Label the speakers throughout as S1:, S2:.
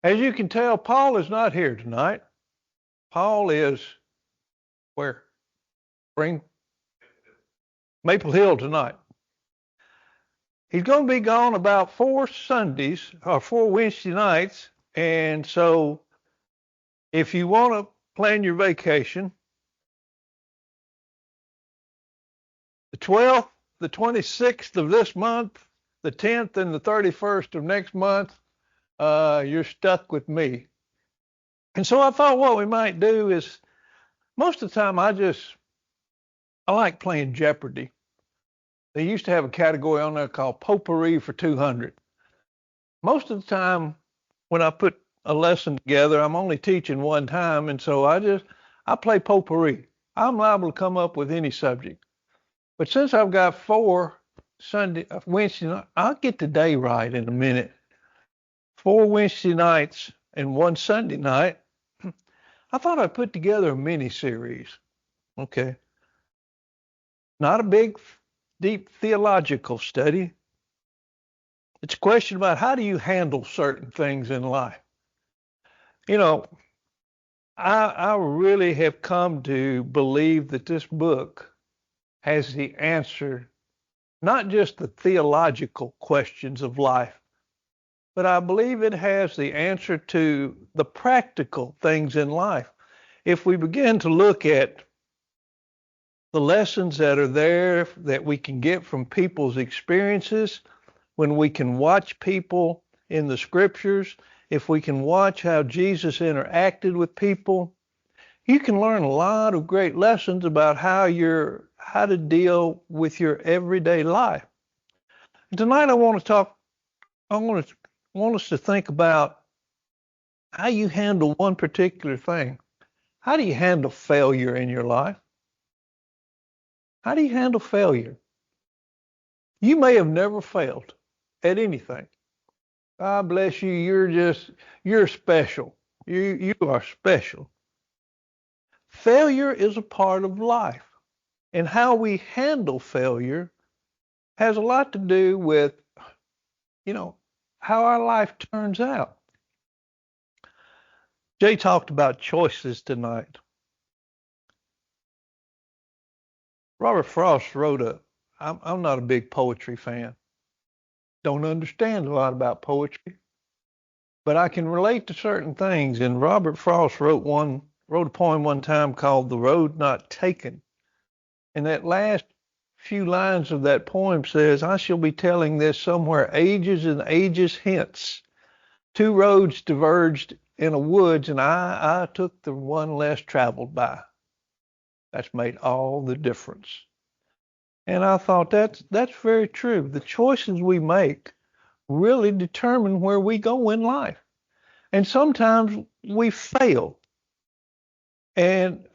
S1: As you can tell, Paul is not here tonight. Paul is where? Spring Maple Hill tonight. He's going to be gone about 4 Sundays or 4 Wednesday nights. And so if you want to plan your vacation, the 12th, the 26th of this month, the 10th, and the 31st of next month, you're stuck with me. And so I thought what we might do is most of the time I like playing Jeopardy. They used to have a category on there called Potpourri for 200. Most of the time when I put a lesson together, I'm only teaching one time, and so I play Potpourri. I'm liable to come up with any subject. But since I've got Wednesday, I'll get the day right in a minute. 4 Wednesday nights and 1 Sunday night. I thought I'd put together a mini series. Okay. Not a big, deep theological study. It's a question about how do you handle certain things in life. You know, I really have come to believe that this book has the answer, not just the theological questions of life, but I believe it has the answer to the practical things in life. If we begin to look at the lessons that are there that we can get from people's experiences, when we can watch people in the scriptures, if we can watch how Jesus interacted with people, you can learn a lot of great lessons about how to deal with your everyday life. And tonight I want us to think about how you handle one particular thing. How do you handle failure in your life? How do you handle failure? You may have never failed at anything. God bless you. You're special. You are special. Failure is a part of life. And how we handle failure has a lot to do with, how our life turns out. Jay talked about choices tonight. Robert Frost I'm not a big poetry fan. Don't understand a lot about poetry, but I can relate to certain things. And Robert Frost wrote a poem one time called The Road Not Taken. And that last few lines of that poem says, I shall be telling this somewhere ages and ages hence. 2 roads diverged in a woods, and I took the one less traveled by. That's made all the difference. And I thought that's very true. The choices we make really determine where we go in life. And sometimes we fail. And,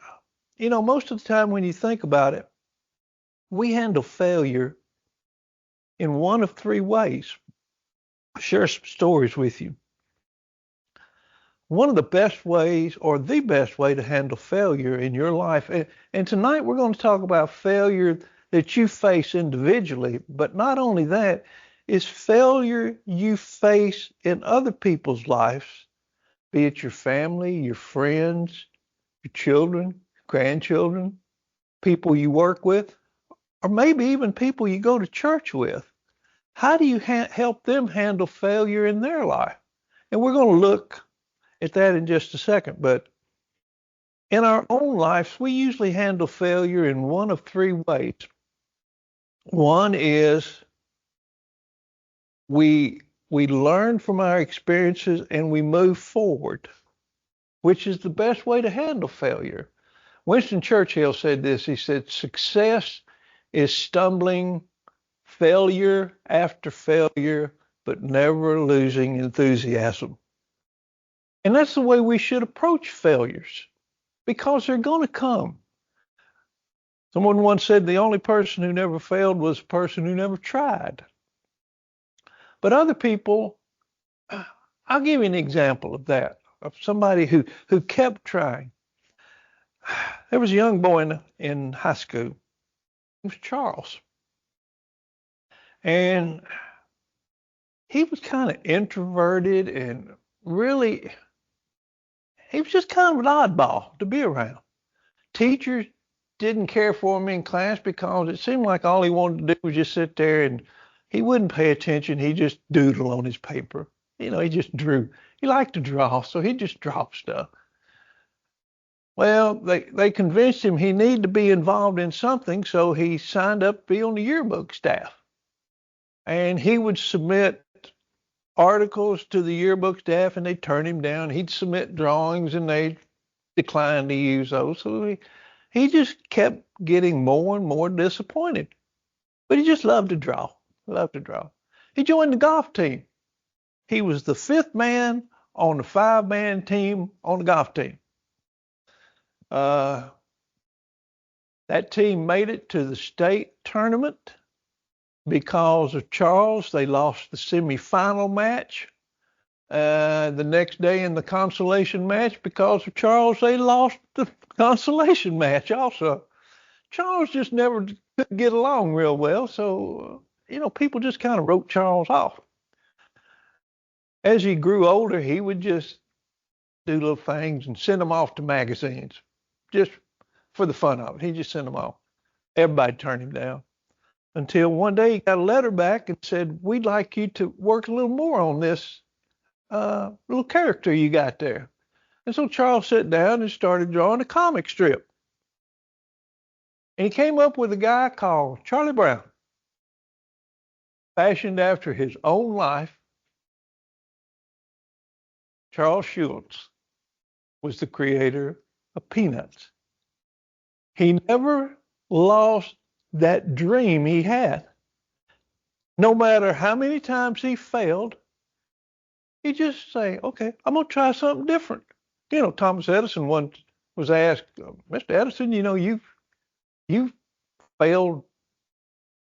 S1: most of the time when you think about it, we handle failure in one of 3 ways. I'll share some stories with you. One of the best ways, or the best way to handle failure in your life, and tonight we're going to talk about failure that you face individually, but not only that, is failure you face in other people's lives, be it your family, your friends, your children, grandchildren, people you work with, or maybe even people you go to church with. How do you help them handle failure in their life? And we're going to look at that in just a second. But in our own lives, we usually handle failure in one of 3 ways. One is we learn from our experiences and we move forward, which is the best way to handle failure. Winston Churchill said this. He said, success is stumbling failure after failure, but never losing enthusiasm. And that's the way we should approach failures, because they're going to come. Someone once said the only person who never failed was the person who never tried. But other people, I'll give you an example of that, of somebody who kept trying. There was a young boy in high school. It was Charles. And he was kind of introverted and really, he was just kind of an oddball to be around. Teachers didn't care for him in class because it seemed like all he wanted to do was just sit there and he wouldn't pay attention. He just doodle on his paper. He just drew. He liked to draw, so he just draw stuff. Well, they convinced him he needed to be involved in something, so he signed up to be on the yearbook staff. And he would submit articles to the yearbook staff and they'd turn him down. He'd submit drawings and they'd decline to use those. So he just kept getting more and more disappointed. But he just loved to draw. Loved to draw. He joined the golf team. He was the fifth man on the five-man team on the golf team. That team made it to the state tournament. Because of Charles, they lost the semifinal match. The next day in the consolation match, because of Charles, they lost the consolation match also. Charles just never could get along real well, so, people just kind of wrote Charles off. As he grew older, he would just do little things and send them off to magazines, just for the fun of it. He just sent them off. Everybody turned him down. Until one day he got a letter back and said, we'd like you to work a little more on this little character you got there. And so Charles sat down and started drawing a comic strip. And he came up with a guy called Charlie Brown, fashioned after his own life. Charles Schulz was the creator of Peanuts. He never lost that dream he had. No matter how many times he failed, he just say, okay, I'm going to try something different. Thomas Edison once was asked, Mr. Edison, you've failed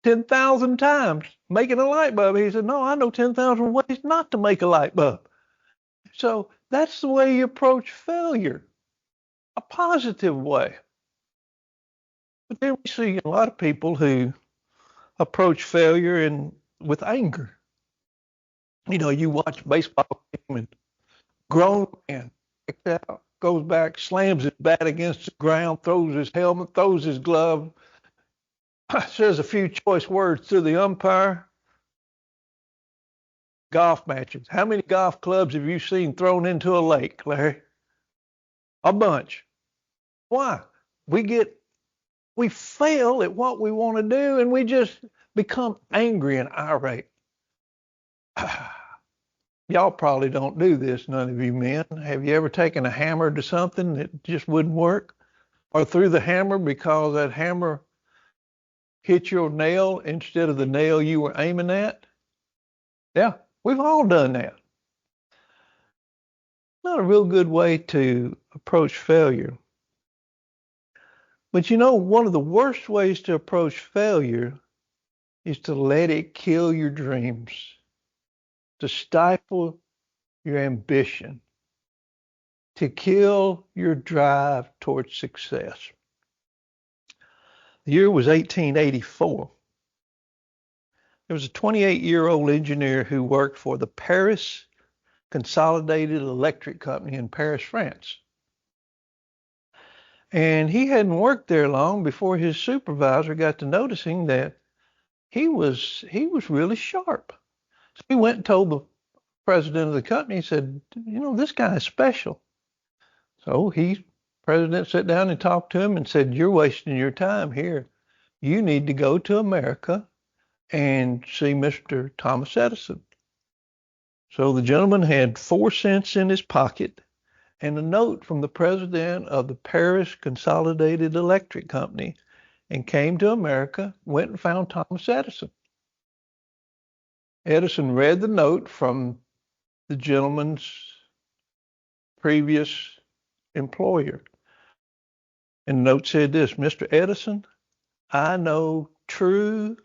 S1: 10,000 times making a light bulb. He said, no, I know 10,000 ways not to make a light bulb. So that's the way you approach failure, a positive way. But then we see a lot of people who approach failure with anger. You watch a baseball game and grown man goes back, slams his bat against the ground, throws his helmet, throws his glove, says a few choice words to the umpire. Golf matches. How many golf clubs have you seen thrown into a lake, Larry? A bunch. Why? We fail at what we want to do and we just become angry and irate. Y'all probably don't do this, none of you men. Have you ever taken a hammer to something that just wouldn't work? Or threw the hammer because that hammer hit your nail instead of the nail you were aiming at? Yeah, we've all done that. Not a real good way to approach failure. But one of the worst ways to approach failure is to let it kill your dreams, to stifle your ambition, to kill your drive towards success. The year was 1884. There was a 28-year-old engineer who worked for the Paris Consolidated Electric Company in Paris, France. And he hadn't worked there long before his supervisor got to noticing that he was really sharp. So he went and told the president of the company, he said, this guy is special. So president sat down and talked to him and said, you're wasting your time here. You need to go to America and see Mr. Thomas Edison. So the gentleman had 4 cents in his pocket and a note from the president of the Paris Consolidated Electric Company and came to America, went and found Thomas Edison. Edison read the note from the gentleman's previous employer. And the note said this, Mr. Edison, I know 2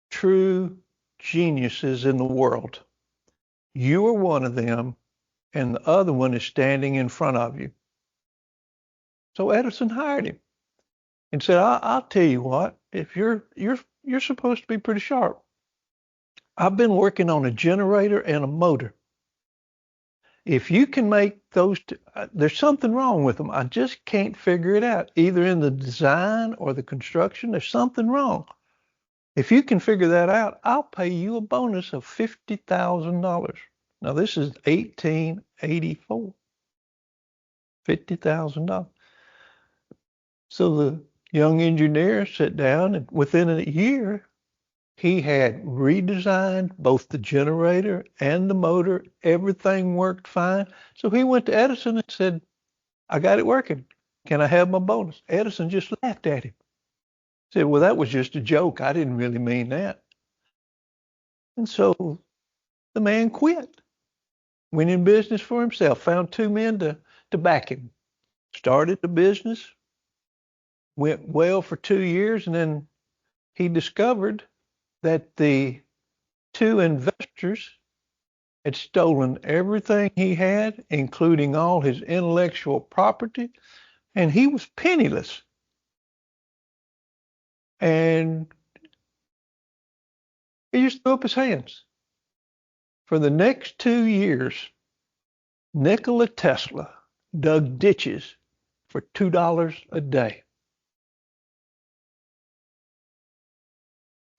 S1: true geniuses in the world. You are one of them, and the other one is standing in front of you. So Edison hired him and said, I'll tell you what, if you're supposed to be pretty sharp. I've been working on a generator and a motor If you can make those two, there's something wrong with them. I just can't figure it out. Either in the design or the construction, there's something wrong. If you can figure that out, I'll pay you a bonus of $50,000. Now this is 1884. $50,000. So the young engineer sat down, and within a year, he had redesigned both the generator and the motor. Everything worked fine. So he went to Edison and said, I got it working. Can I have my bonus? Edison just laughed at him. Said, well, that was just a joke. I didn't really mean that. And so the man quit, went in business for himself, found two men to back him, started the business, went well for 2 years, and then he discovered that the two investors had stolen everything he had, including all his intellectual property, and he was penniless. And he just threw up his hands. For the next 2 years, Nikola Tesla dug ditches for $2 a day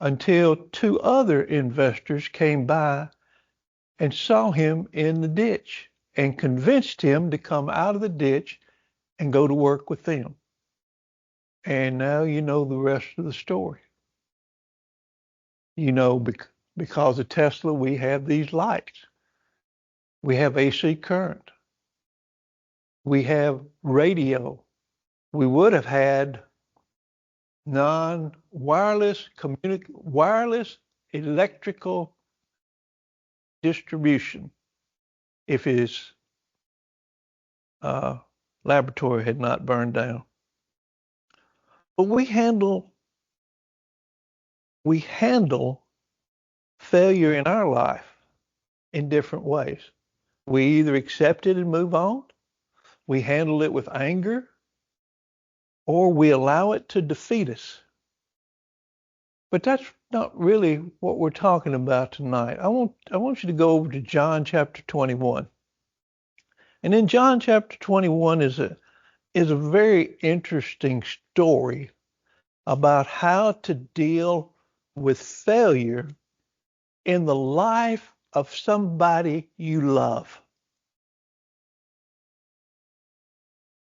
S1: until two other investors came by and saw him in the ditch and convinced him to come out of the ditch and go to work with them. And now you know the rest of the story. You know, because of Tesla, we have these lights. We have AC current. We have radio. We would have had wireless electrical distribution if his laboratory had not burned down. But we handle failure in our life in different ways. We either accept it and move on, we handle it with anger, or we allow it to defeat us. But that's not really what we're talking about tonight. I want you to go over to John chapter 21. And in John chapter 21 is a very interesting story about how to deal with failure in the life of somebody you love.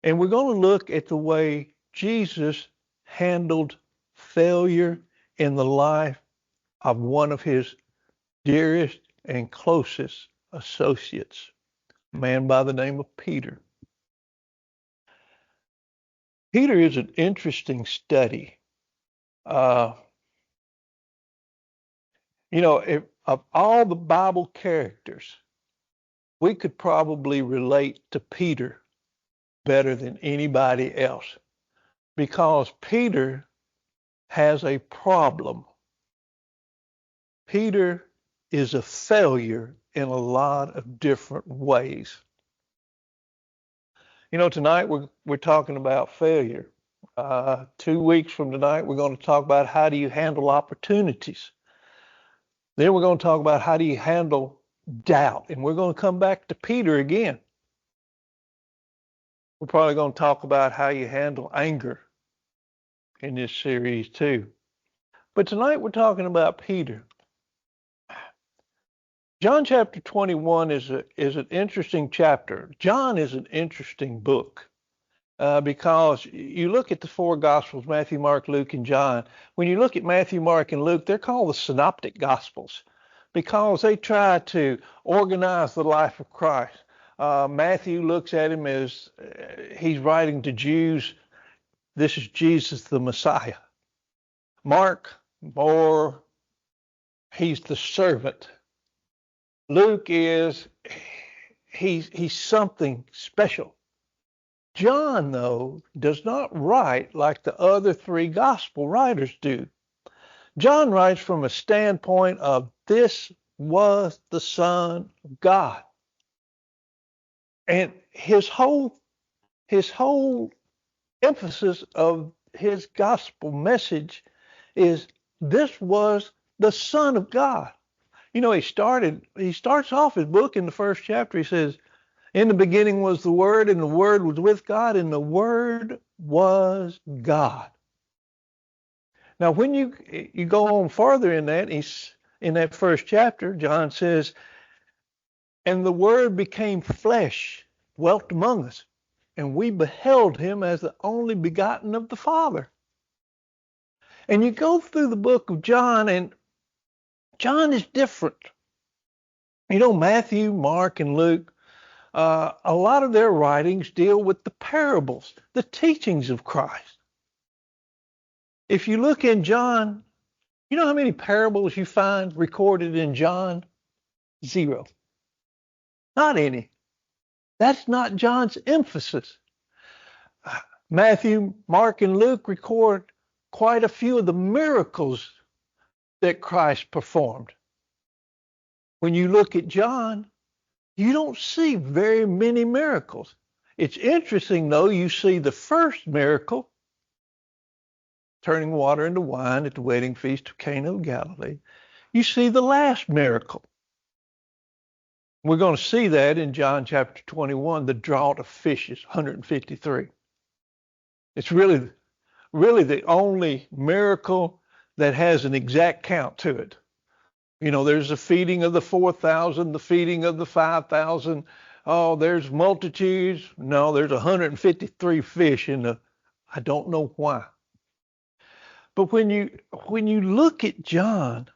S1: And we're going to look at the way Jesus handled failure in the life of one of his dearest and closest associates, a man by the name of Peter. Peter is an interesting study. Of all the Bible characters, we could probably relate to Peter better than anybody else, because Peter has a problem. Peter is a failure in a lot of different ways. Tonight we're talking about failure. 2 weeks from tonight, we're going to talk about how do you handle opportunities. Then we're going to talk about how do you handle doubt. And we're going to come back to Peter again. We're probably going to talk about how you handle anger in this series too. But tonight we're talking about Peter. John chapter 21 is an interesting chapter. John is an interesting book because you look at the four Gospels, Matthew, Mark, Luke, and John. When you look at Matthew, Mark, and Luke, they're called the synoptic Gospels because they try to organize the life of Christ. Matthew looks at him as he's writing to Jews. This is Jesus the Messiah. Mark, more, he's the servant. Luke is, he's something special. John, though, does not write like the other three gospel writers do. John writes from a standpoint of this was the Son of God. And his whole emphasis of his gospel message is this was the Son of God. He starts off his book in the first chapter. He says, In the beginning was the Word, and the Word was with God, and the Word was God. Now, when you go on further in that, in that first chapter, John says, and the Word became flesh, dwelt among us, and we beheld him as the only begotten of the Father. And you go through the book of John, and John is different. You know, Matthew, Mark, and Luke, a lot of their writings deal with the parables, the teachings of Christ. If you look in John, you know how many parables you find recorded in John? 0. Not any. That's not John's emphasis. Matthew, Mark, and Luke record quite a few of the miracles that Christ performed. When you look at John, you don't see very many miracles. It's interesting, though, you see the first miracle, turning water into wine at the wedding feast of Cana of Galilee. You see the last miracle. We're going to see that in John chapter 21, the draught of fishes, 153. It's really the only miracle that has an exact count to it. You know, there's the feeding of the 4,000, the feeding of the 5,000. Oh, there's multitudes. No, there's 153 fish in the, I don't know why. But when you look at John,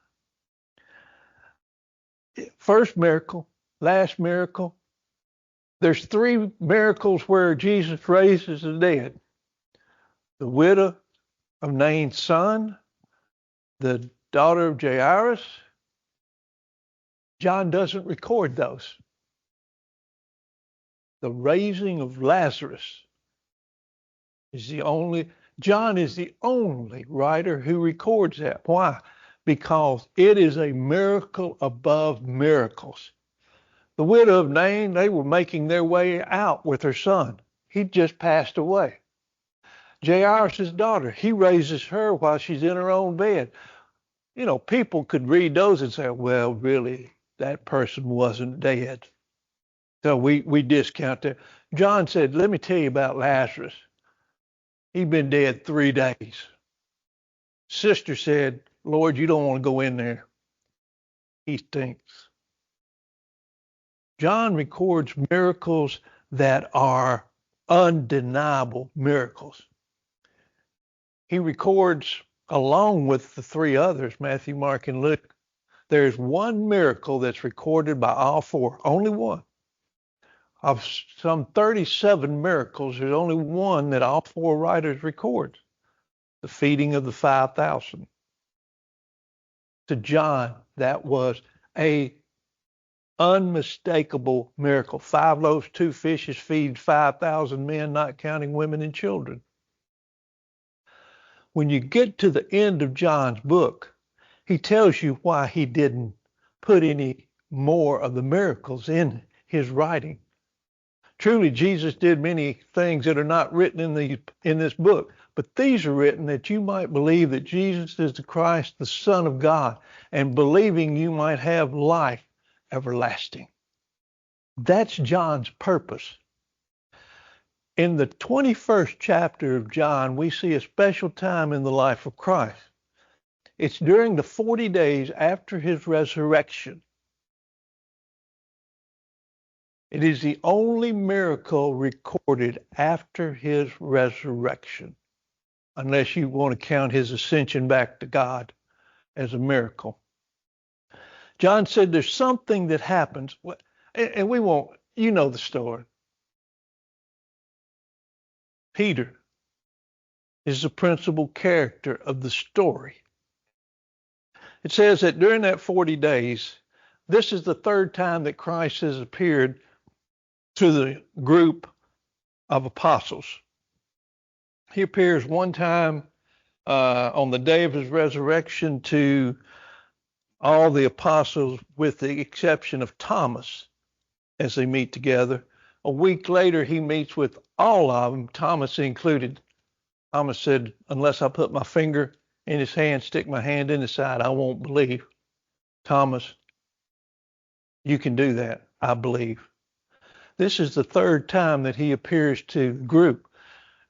S1: first miracle, last miracle, there's 3 miracles where Jesus raises the dead. The widow of Nain's son, the daughter of Jairus. John doesn't record those. The raising of Lazarus is John is the only writer who records that. Why? Because it is a miracle above miracles. The widow of Nain, they were making their way out with her son. He'd just passed away. Jairus' daughter, he raises her while she's in her own bed. You know, people could read those and say, well, really, that person wasn't dead. So we discount that. John said, let me tell you about Lazarus. He'd been dead 3 days. Sister said, Lord, you don't want to go in there. He stinks. John records miracles that are undeniable miracles. He records, along with the 3 others, Matthew, Mark, and Luke, there's one miracle that's recorded by all 4, only one. Of some 37 miracles, there's only one that all 4 writers record, the feeding of the 5,000. To John, that was a unmistakable miracle. 5 loaves, 2 fishes feed 5,000 men, not counting women and children. When you get to the end of John's book, he tells you why he didn't put any more of the miracles in his writing. Truly, Jesus did many things that are not written in this book, but these are written that you might believe that Jesus is the Christ, the Son of God, and believing you might have life everlasting. That's John's purpose. In the 21st chapter of John, we see a special time in the life of Christ. It's during the 40 days after his resurrection. It is the only miracle recorded after his resurrection, unless you want to count his ascension back to God as a miracle. John said there's something that happens, and we won't, you know the story. Peter is the principal character of the story. It says that during that 40 days, this is the 3rd time that Christ has appeared to the group of apostles. He appears one time on the day of his resurrection to all the apostles, with the exception of Thomas, as they meet together. A week later, he meets with all of them, Thomas included. Thomas said, unless I put my finger in his hand, stick my hand in his side, I won't believe. Thomas, you can do that. I believe. This is the third time that he appears to the group.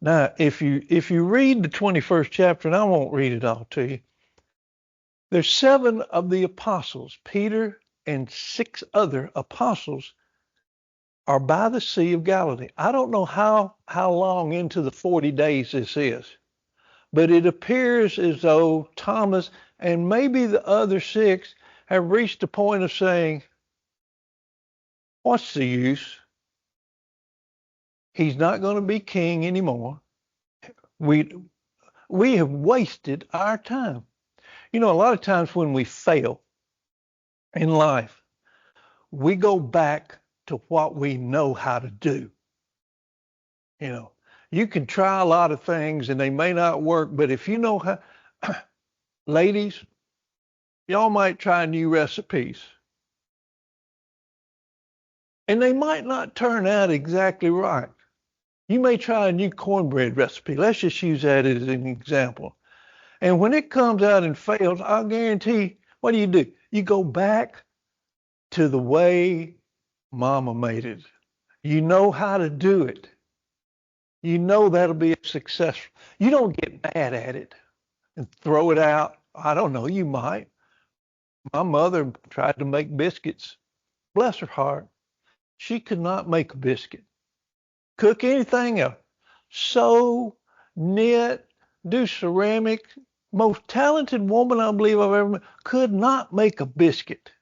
S1: Now, if you read the 21st chapter, and I won't read it all to you, there's 7 of the apostles, Peter and 6 other apostles, are by the Sea of Galilee. I don't know how long into the 40 days this is, but it appears as though Thomas and maybe the other 6 have reached a point of saying, what's the use? He's not going to be king anymore. We have wasted our time. You know, a lot of times when we fail in life, we go back to what we know how to do. You know, you can try a lot of things and they may not work, but if you know how, ladies, y'all might try new recipes and they might not turn out exactly right. You may try a new cornbread recipe. Let's just use that as an example. And when it comes out and fails, I'll guarantee, what do? You go back to the way Mama made it. You know how to do it. You know that'll be successful. You don't get bad at it and throw it out. I don't know, you might. My mother tried to make biscuits. Bless her heart. She could not make a biscuit. Cook anything else. Sew, knit, do ceramic. Most talented woman I believe I've ever met could not make a biscuit.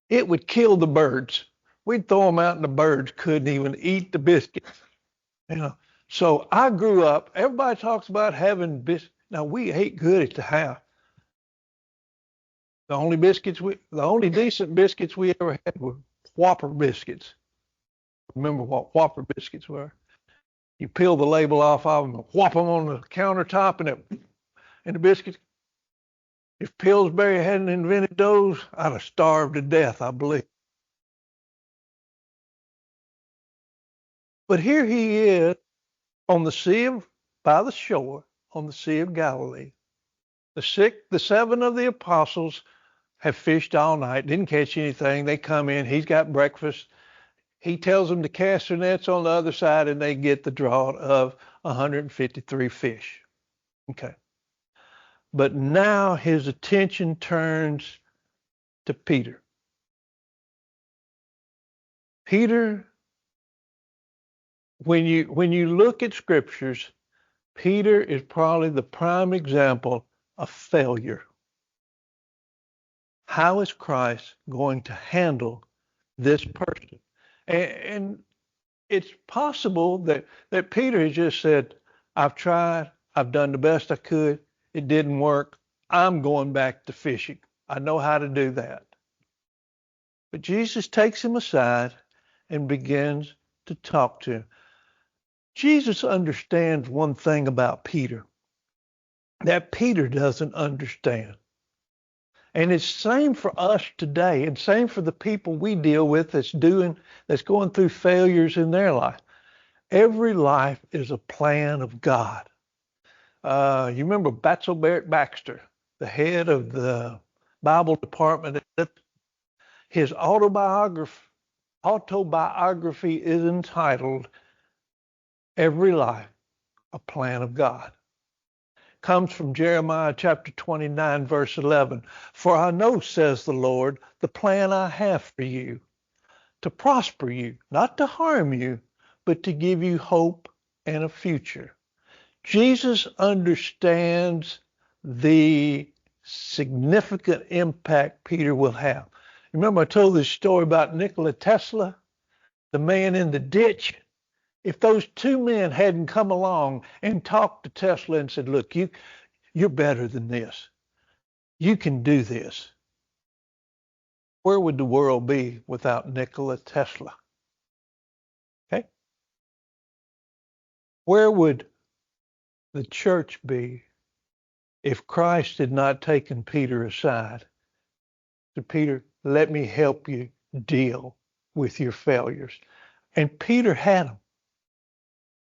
S1: It would kill the birds. We'd throw them out and the birds couldn't even eat the biscuits. You know. So I grew up, everybody talks about having biscuits. Now we ate good at the house. The only decent biscuits we ever had were Whopper biscuits. Remember what Whopper biscuits were? You peel the label off of them and whop them on the countertop and the biscuits. If Pillsbury hadn't invented those, I'd have starved to death, I believe. But here he is on by the shore, on the Sea of Galilee. The 7 of the apostles have fished all night, didn't catch anything. They come in, he's got breakfast. He tells them to cast their nets on the other side and they get the draw of 153 fish. Okay. But now his attention turns to Peter. Peter, when you look at scriptures, Peter is probably the prime example of failure. How is Christ going to handle this person? And it's possible that Peter has just said, I've tried, I've done the best I could, it didn't work, I'm going back to fishing. I know how to do that. But Jesus takes him aside and begins to talk to him. Jesus understands one thing about Peter that Peter doesn't understand. And it's same for us today, and same for the people we deal with that's going through failures in their life. Every life is a plan of God. You remember Batzel Barrett Baxter, the head of the Bible department. His autobiography is entitled Every Life, a Plan of God. Comes from Jeremiah chapter 29, verse 11. For I know, says the Lord, the plan I have for you, to prosper you, not to harm you, but to give you hope and a future. Jesus understands the significant impact Peter will have. Remember I told this story about Nikola Tesla, the man in the ditch? If those 2 men hadn't come along and talked to Tesla and said, look, you're better than this. You can do this. Where would the world be without Nikola Tesla? Okay? Where would the church be if Christ had not taken Peter aside? So Peter, let me help you deal with your failures. And Peter had them.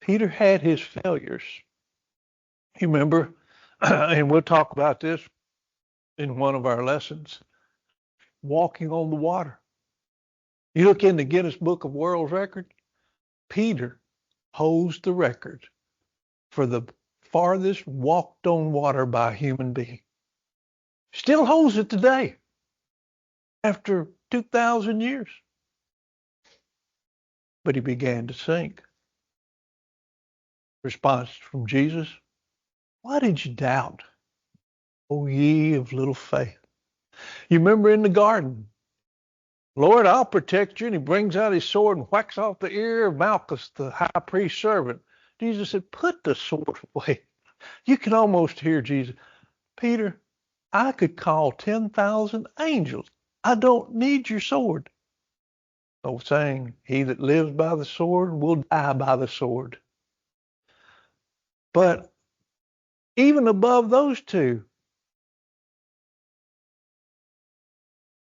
S1: Peter had his failures. You remember, and we'll talk about this in one of our lessons, walking on the water. You look in the Guinness Book of World Records, Peter holds the record for the farthest walked on water by a human being. Still holds it today after 2,000 years. But he began to sink. Response from Jesus, why did you doubt, O ye of little faith? You remember in the garden, Lord, I'll protect you. And he brings out his sword and whacks off the ear of Malchus, the high priest's servant. Jesus said, put the sword away. You can almost hear Jesus. Peter, I could call 10,000 angels. I don't need your sword. Old saying, he that lives by the sword will die by the sword. But even above those two,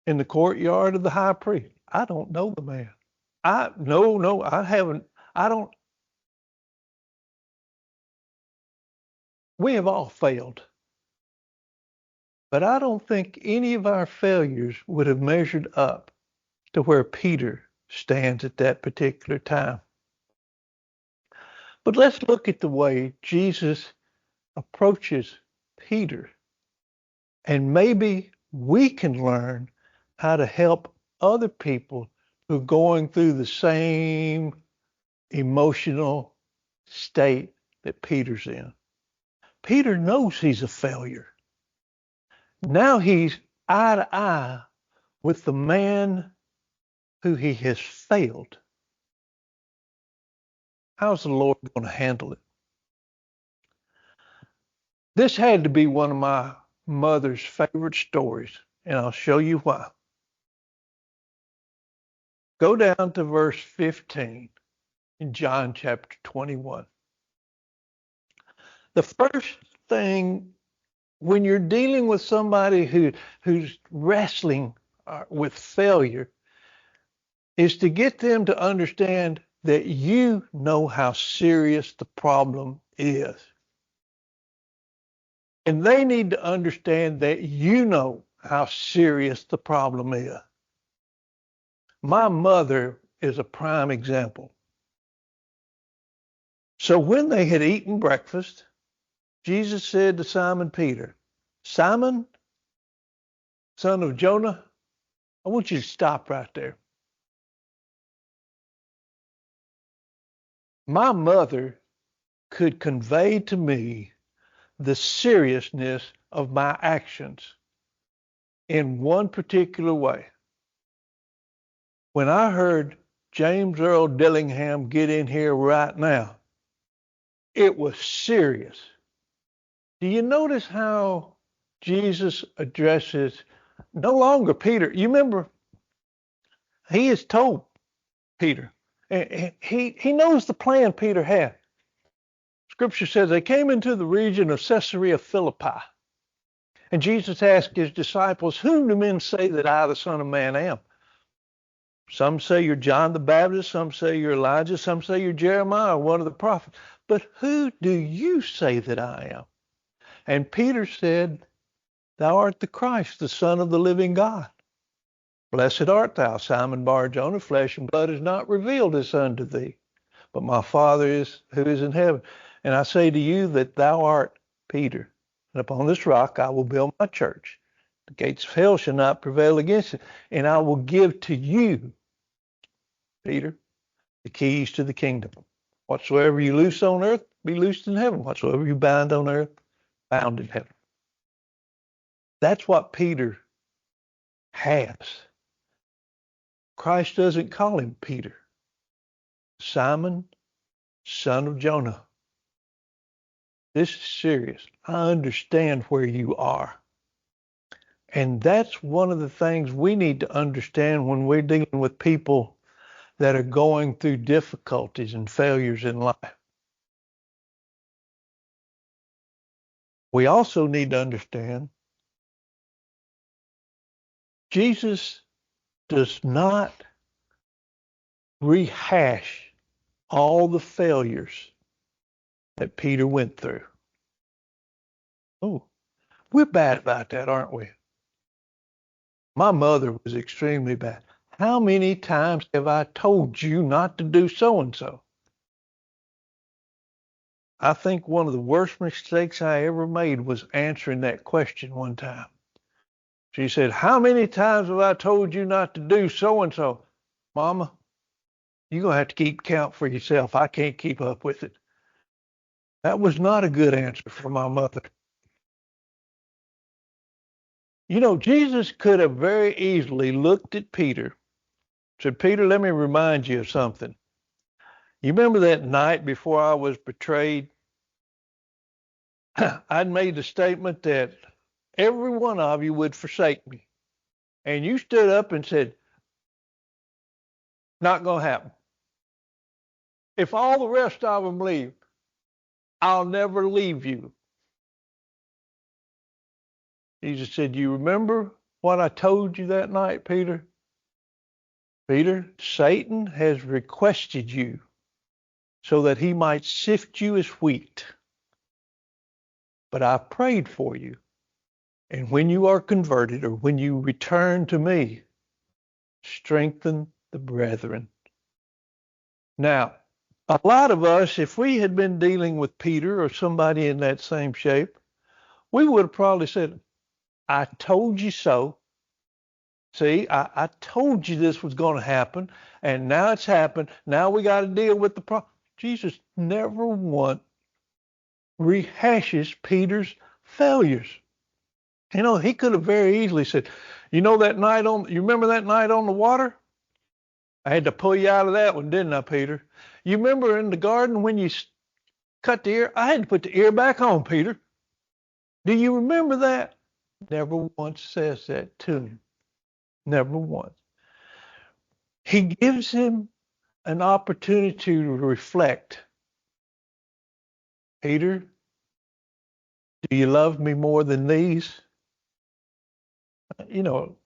S1: in the courtyard of the high priest, I don't know the man. No, I haven't. I don't. We have all failed. But I don't think any of our failures would have measured up to where Peter stands at that particular time. But let's look at the way Jesus approaches Peter. And maybe we can learn how to help other people who are going through the same emotional state that Peter's in. Peter knows he's a failure. Now he's eye to eye with the man who he has failed. How's the Lord going to handle it? This had to be one of my mother's favorite stories, and I'll show you why. Go down to verse 15 in John chapter 21. The first thing when you're dealing with somebody who's wrestling with failure is to get them to understand that you know how serious the problem is. And they need to understand that you know how serious the problem is. My mother is a prime example. So when they had eaten breakfast, Jesus said to Simon Peter, Simon, son of Jonah, I want you to stop right there. My mother could convey to me the seriousness of my actions in one particular way. When I heard James Earl Dillingham get in here right now, it was serious. Do you notice how Jesus addresses no longer Peter? You remember, he has told Peter, and he knows the plan Peter had. Scripture says they came into the region of Caesarea Philippi. And Jesus asked his disciples, whom do men say that I, the Son of Man, am? Some say you're John the Baptist, some say you're Elijah, some say you're Jeremiah, one of the prophets. But who do you say that I am? And Peter said, thou art the Christ, the Son of the living God. Blessed art thou, Simon Bar-Jonah, flesh and blood has not revealed this unto thee, but my Father is who is in heaven. And I say to you that thou art Peter, and upon this rock I will build my church. The gates of hell shall not prevail against it, and I will give to you, Peter, the keys to the kingdom. Whatsoever you loose on earth, be loosed in heaven. Whatsoever you bind on earth, bound in heaven. That's what Peter has. Christ doesn't call him Peter. Simon, son of Jonah. This is serious. I understand where you are. And that's one of the things we need to understand when we're dealing with people that are going through difficulties and failures in life. We also need to understand Jesus does not rehash all the failures that Peter went through. Oh, we're bad about that, aren't we? My mother was extremely bad. how many times have I told you not to do so and so? I think one of the worst mistakes I ever made was answering that question one time. She said, how many times have I told you not to do so and so? Mama, you're going to have to keep count for yourself. I can't keep up with it. That was not a good answer for my mother. You know, Jesus could have very easily looked at Peter, said, Peter, let me remind you of something. You remember that night before I was betrayed? I'd made the statement that every one of you would forsake me. And you stood up and said, not going to happen. If all the rest of them leave, I'll never leave you. Jesus said, you remember what I told you that night, Peter? Peter, Satan has requested you so that he might sift you as wheat. But I prayed for you. And when you are converted or when you return to me, strengthen the brethren. Now, a lot of us, if we had been dealing with Peter or somebody in that same shape, we would have probably said, I told you so. See, I told you this was going to happen, and now it's happened. Now we got to deal with the problem. Jesus never once rehashes Peter's failures. You know, he could have very easily said, you remember that night on the water? I had to pull you out of that one, didn't I, Peter? You remember in the garden when you cut the ear? I had to put the ear back on, Peter. Do you remember that? Never once says that to him. Never once. He gives him an opportunity to reflect. Peter, do you love me more than these? You know,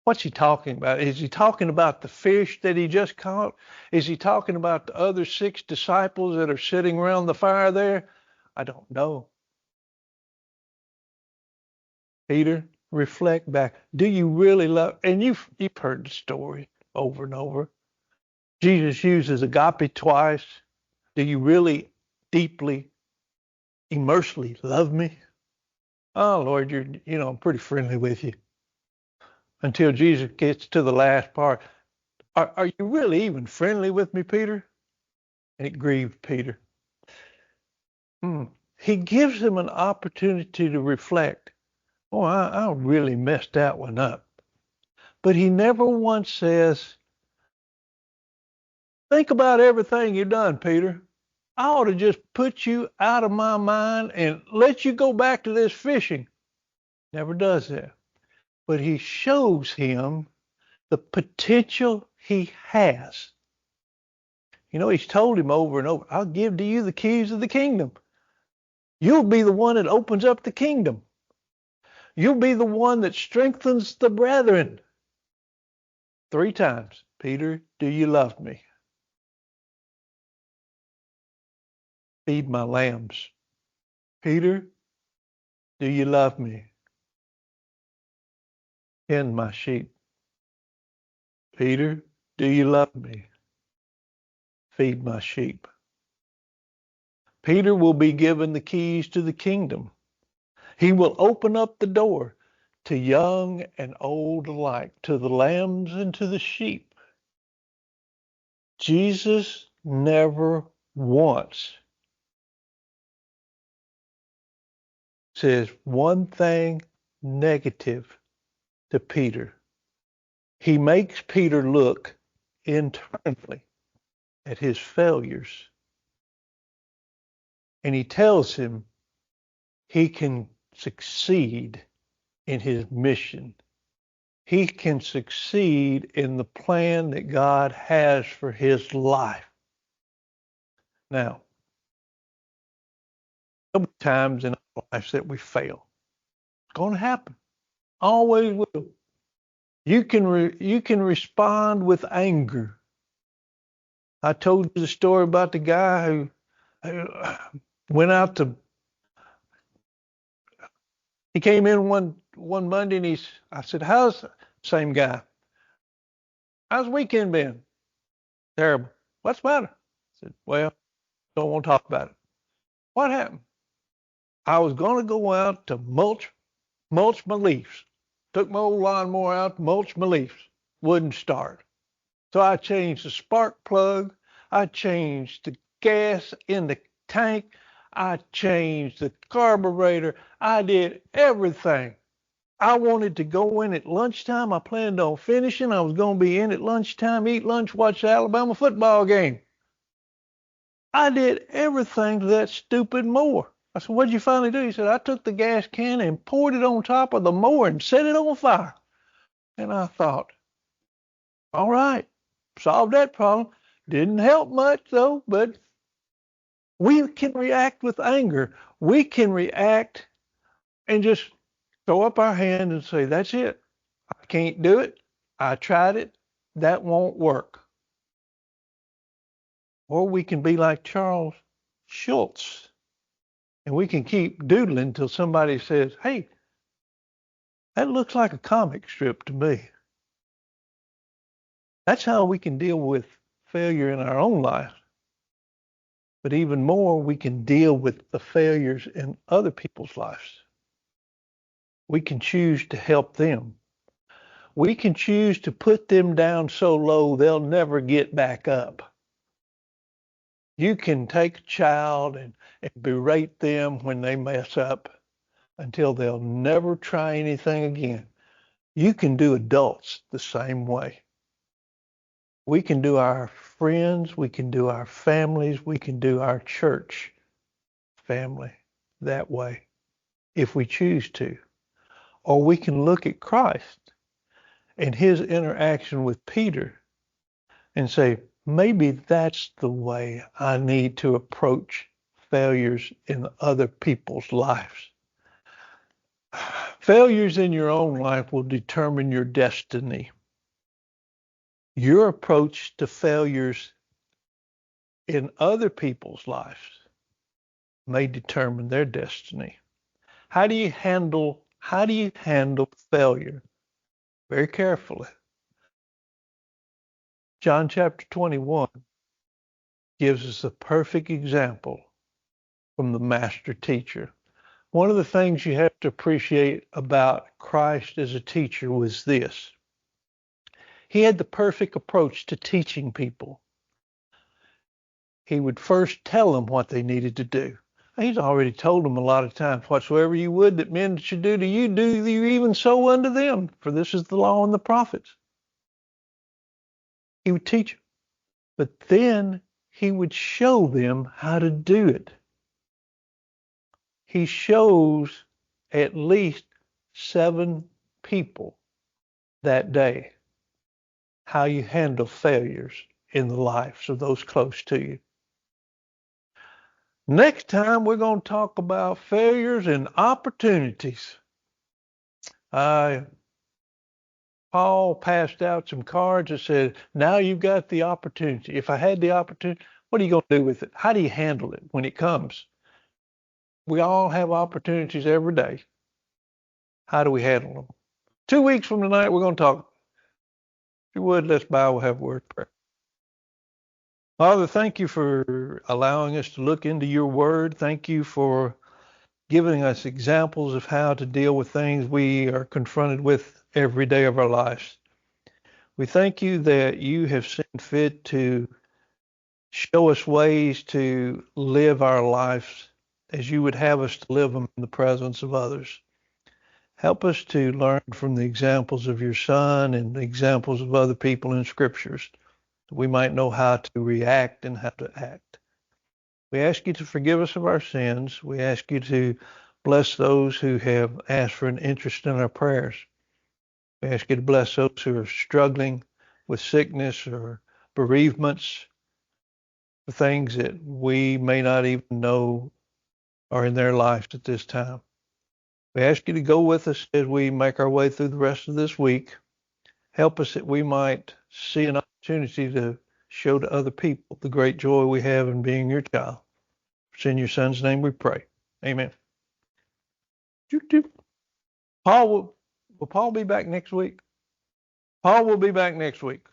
S1: what's he talking about? Is he talking about the fish that he just caught? Is he talking about the other 6 disciples that are sitting around the fire there? I don't know. Peter, reflect back. Do you really love? And you've heard the story over and over. Jesus uses agape twice. Do you really deeply, immersely love me? Oh, Lord, I'm pretty friendly with you. Until Jesus gets to the last part. Are you really even friendly with me, Peter? And it grieved Peter. He gives him an opportunity to reflect. Oh, I really messed that one up. But he never once says, think about everything you've done, Peter. I ought to just put you out of my mind and let you go back to this fishing. Never does that. But he shows him the potential he has. You know, he's told him over and over, I'll give to you the keys of the kingdom. You'll be the one that opens up the kingdom. You'll be the one that strengthens the brethren. 3 times, Peter, do you love me? Feed my lambs. Peter, do you love me? Tend my sheep. Peter, do you love me? Feed my sheep. Peter will be given the keys to the kingdom. He will open up the door to young and old alike, to the lambs and to the sheep. Jesus never once says one thing negative to Peter. He makes Peter look internally at his failures. And he tells him he can succeed in his mission. He can succeed in the plan that God has for his life. Now, there'll be times in our lives that we fail. It's going to happen. Always will. You can respond with anger. I told you the story about the guy who went out to. He came in one Monday and I said, "How's same guy? How's the weekend been? Terrible. What's the matter? I said, well, don't want to talk about it. What happened? I was going to go out to mulch my leaves. Took my old lawnmower out to mulch my leaves. Wouldn't start. So I changed the spark plug. I changed the gas in the tank. I changed the carburetor. I did everything. I wanted to go in at lunchtime. I planned on finishing. I was going to be in at lunchtime, eat lunch, watch the Alabama football game. I did everything to that stupid mower. I said, what'd you finally do? He said, I took the gas can and poured it on top of the mower and set it on fire. And I thought, all right, solved that problem. Didn't help much though, but we can react with anger. We can react and just throw up our hand and say, that's it. I can't do it. I tried it. That won't work. Or we can be like Charles Schulz and we can keep doodling until somebody says, hey, that looks like a comic strip to me. That's how we can deal with failure in our own life. But even more, we can deal with the failures in other people's lives. We can choose to help them. We can choose to put them down so low they'll never get back up. You can take a child and berate them when they mess up until they'll never try anything again. You can do adults the same way. We can do our friends, we can do our families, we can do our church family that way if we choose to. Or we can look at Christ and his interaction with Peter and say, maybe that's the way I need to approach failures in other people's lives. Failures in your own life will determine your destiny. Your approach to failures in other people's lives may determine their destiny. How do you handle failure? Very carefully. John chapter 21 gives us a perfect example from the master teacher. One of the things you have to appreciate about Christ as a teacher was this. He had the perfect approach to teaching people. He would first tell them what they needed to do. He's already told them a lot of times, whatsoever you would that men should do to you, do you even so unto them, for this is the law and the prophets. He would teach them, but then he would show them how to do it. He shows at least 7 people that day how you handle failures in the lives of those close to you. Next time, we're going to talk about failures and opportunities. Paul passed out some cards that said, now you've got the opportunity. If I had the opportunity, what are you going to do with it? How do you handle it when it comes? We all have opportunities every day. How do we handle them? 2 weeks from tonight, we're going to talk. If you would, let's bow, we'll have a word of prayer. Father, thank you for allowing us to look into your word. Thank you for giving us examples of how to deal with things we are confronted with every day of our lives. We thank you that you have seen fit to show us ways to live our lives as you would have us to live them in the presence of others. Help us to learn from the examples of your Son and the examples of other people in scriptures, that we might know how to react and how to act. We ask you to forgive us of our sins. We ask you to bless those who have asked for an interest in our prayers. We ask you to bless those who are struggling with sickness or bereavements, the things that we may not even know are in their lives at this time. We ask you to go with us as we make our way through the rest of this week. Help us that we might see an opportunity to show to other people the great joy we have in being your child. It's in your Son's name we pray. Amen. Will Paul be back next week? Paul will be back next week.